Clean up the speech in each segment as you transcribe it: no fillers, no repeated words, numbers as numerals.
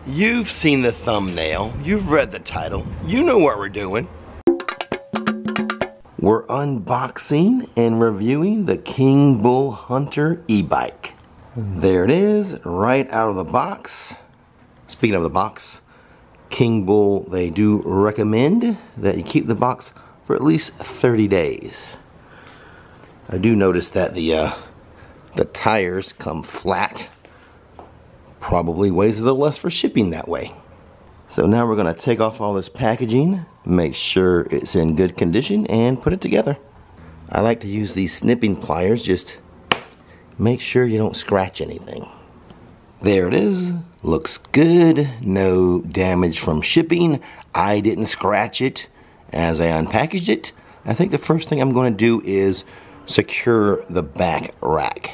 You've seen the thumbnail, you've read the title, you know what we're doing. We're unboxing and reviewing the Kingbull Hunter e-bike. There it is, right out of the box. Speaking of the box, Kingbull, they do recommend that you keep the box for at least 30 days. I do notice that the tires come flat. Probably weighs a little less for shipping that way. So now we're going to take off all this packaging, make sure it's in good condition, and put it together. I like to use these snipping pliers, just make sure you don't scratch anything. There it is, looks good, no damage from shipping. I didn't scratch it as I unpackaged it. I think the first thing I'm going to do is secure the back rack.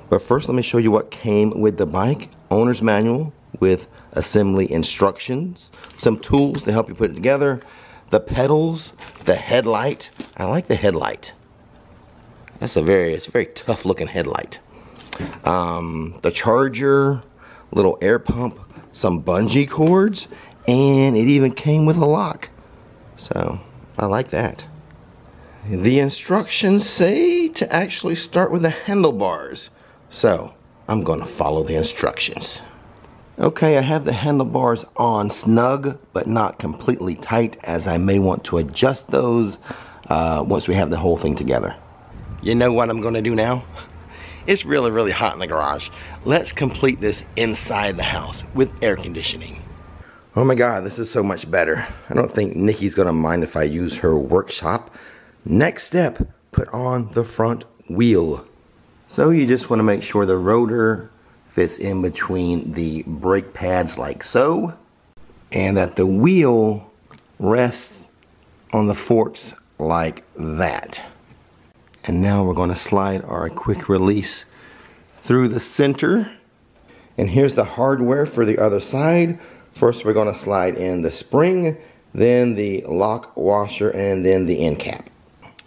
But first let me show you what came with the bike. Owner's manual with assembly instructions, some tools to help you put it together, the pedals, the headlight. I like the headlight. It's a very tough looking headlight. The charger, little air pump, some bungee cords, and it even came with a lock. So I like that. The instructions say to actually start with the handlebars. So I'm going to follow the instructions. Okay, I have the handlebars on snug, but not completely tight, as I may want to adjust those once we have the whole thing together. You know what I'm going to do now? It's really hot in the garage. Let's complete this inside the house with air conditioning. Oh my God, this is so much better. I don't think Nikki's going to mind if I use her workshop. Next step, put on the front wheel. So you just want to make sure the rotor fits in between the brake pads like so, and that the wheel rests on the forks like that. And now we're going to slide our quick release through the center. And here's the hardware for the other side. First we're going to slide in the spring, then the lock washer, and then the end cap.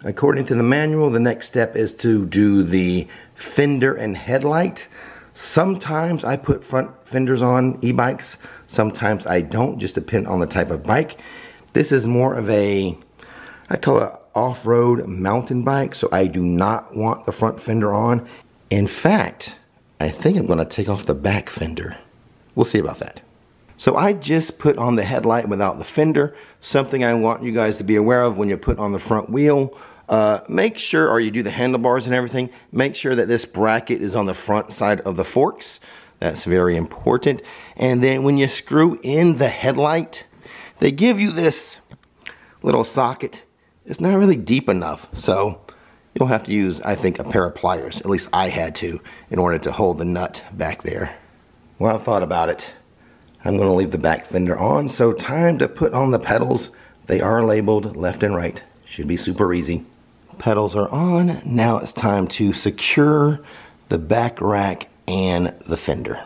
According to the manual, the next step is to do the fender and headlight. Sometimes I put front fenders on e-bikes, sometimes I don't, just depending on the type of bike. This is more of a, I call it off-road mountain bike, so I do not want the front fender on. In fact, I think I'm going to take off the back fender. We'll see about that. So I just put on the headlight without the fender. Something I want you guys to be aware of when you put on the front wheel. Make sure, or you do the handlebars and everything, make sure that this bracket is on the front side of the forks. That's very important. And then when you screw in the headlight, they give you this little socket. It's not really deep enough, so you'll have to use, I think, a pair of pliers. At least I had to, in order to hold the nut back there. Well, I've thought about it. I'm going to leave the back fender on, so time to put on the pedals. They are labeled left and right. Should be super easy. Pedals are on. Now it's time to secure the back rack and the fender.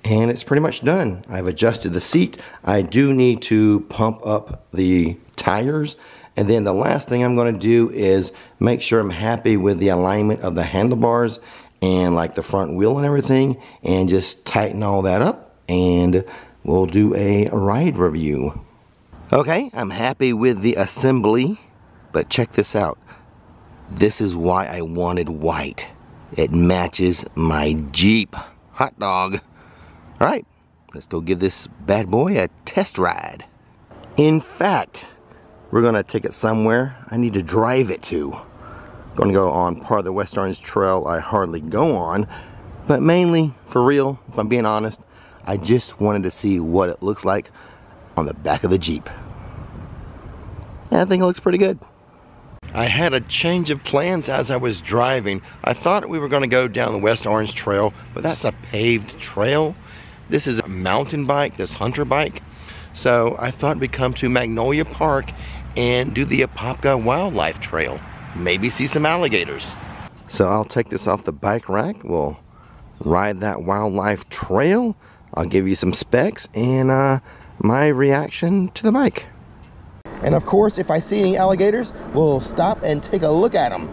And it's pretty much done. I've adjusted the seat. I do need to pump up the tires. And then the last thing I'm going to do is make sure I'm happy with the alignment of the handlebars and like the front wheel and everything, and just tighten all that up, and we'll do a ride review. Okay, I'm happy with the assembly, but check this out. This is why I wanted white. It matches my Jeep. Hot dog. All right, let's go give this bad boy a test ride. In fact, we're gonna take it somewhere I need to drive it to. Gonna go on part of the West Orange Trail I hardly go on, but mainly, for real, if I'm being honest, I just wanted to see what it looks like on the back of the Jeep. And I think it looks pretty good. I had a change of plans as I was driving. I thought we were going to go down the West Orange Trail, but that's a paved trail. This is a mountain bike, this hunter bike. So I thought we'd come to Magnolia Park and do the Apopka Wildlife Trail. Maybe see some alligators. So I'll take this off the bike rack. We'll ride that wildlife trail. I'll give you some specs and my reaction to the bike. And of course, if I see any alligators, we'll stop and take a look at them.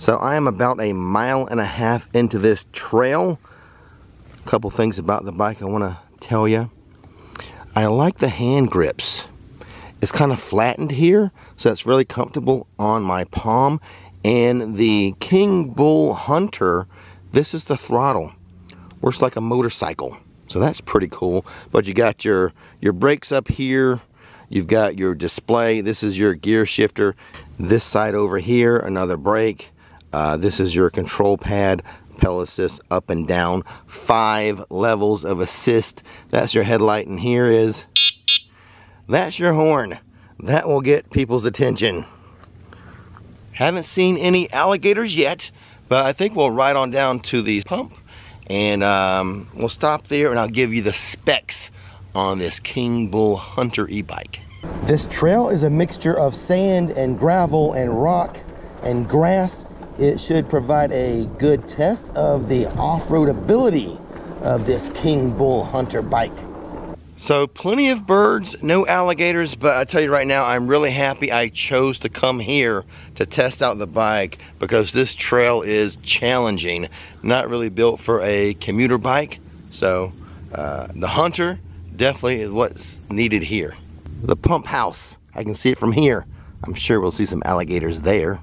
So I am about 1.5 miles into this trail. A couple things about the bike I want to tell you. I like the hand grips. It's kind of flattened here, so it's really comfortable on my palm. And the Kingbull Hunter, this is the throttle. Works like a motorcycle. So that's pretty cool. But you got your brakes up here. You've got your display. This is your gear shifter. This side over here, another brake. This is your control pad. Pedal assist up and down. 5 levels of assist. That's your headlight, and that's your horn. That will get people's attention. Haven't seen any alligators yet, but I think we'll ride on down to the pump and we'll stop there, and I'll give you the specs on this Kingbull Hunter e-bike. This trail is a mixture of sand and gravel and rock and grass. It should provide a good test of the off-road ability of this Kingbull Hunter bike. So plenty of birds, no alligators, but I tell you right now, I'm really happy I chose to come here to test out the bike, because this trail is challenging, not really built for a commuter bike. So the Hunter definitely is what's needed here. The pump house, I can see it from here. I'm sure we'll see some alligators there.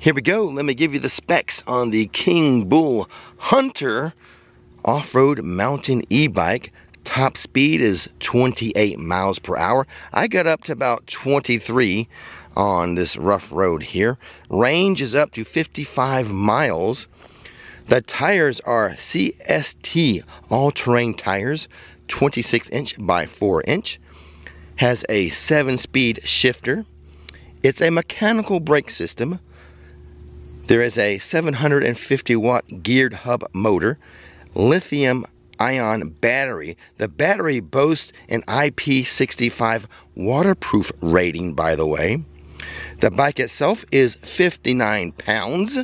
Here we go. Let me give you the specs on the Kingbull Hunter off-road mountain e-bike. Top speed is 28 miles per hour. I got up to about 23 on this rough road here. Range is up to 55 miles. The tires are CST all-terrain tires, 26-inch by 4-inch. Has a 7-speed shifter. It's a mechanical brake system. There is a 750 watt geared hub motor, lithium ion battery. The battery boasts an IP65 waterproof rating, by the way. The bike itself is 59 pounds,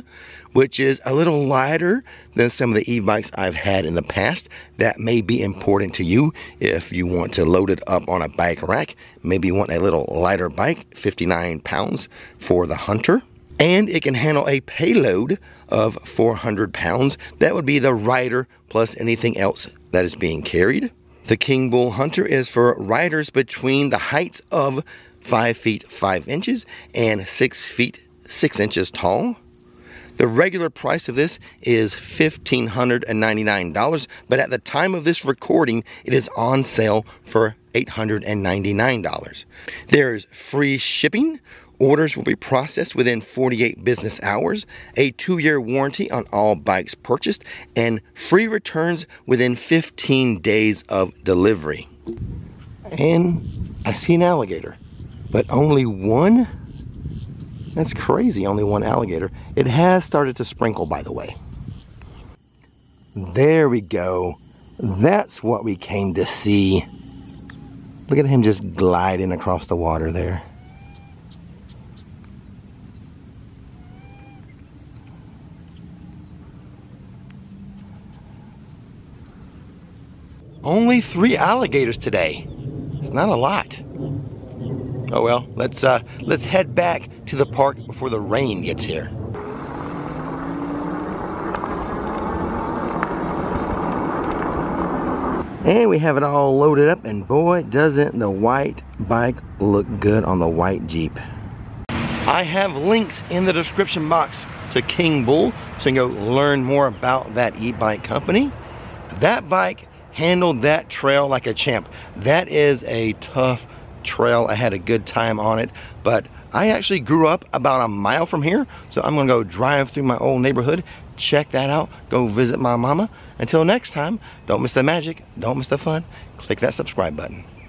which is a little lighter than some of the e-bikes I've had in the past. That may be important to you if you want to load it up on a bike rack. Maybe you want a little lighter bike, 59 pounds for the Hunter. And it can handle a payload of 400 pounds. That would be the rider plus anything else that is being carried. The Kingbull Hunter is for riders between the heights of 5 feet 5 inches and 6 feet 6 inches tall. The regular price of this is $1,599, but at the time of this recording, it is on sale for $899. There's free shipping. Orders will be processed within 48 business hours, a 2-year warranty on all bikes purchased, and free returns within 15 days of delivery. And I see an alligator, but only one? That's crazy, only one alligator. It has started to sprinkle, by the way. There we go. That's what we came to see. Look at him just gliding across the water there. Only 3 alligators today. It's not a lot. Oh well, let's head back to the park before the rain gets here. And we have it all loaded up, and boy, doesn't the white bike look good on the white Jeep. I have links in the description box to Kingbull, so you can go learn more about that e-bike company. That bike handled that trail like a champ. That is a tough trail. I had a good time on it, but I actually grew up about 1 mile from here, so I'm gonna go drive through my old neighborhood, check that out, go visit my mama. Until next time, don't miss the magic, don't miss the fun. Click that subscribe button.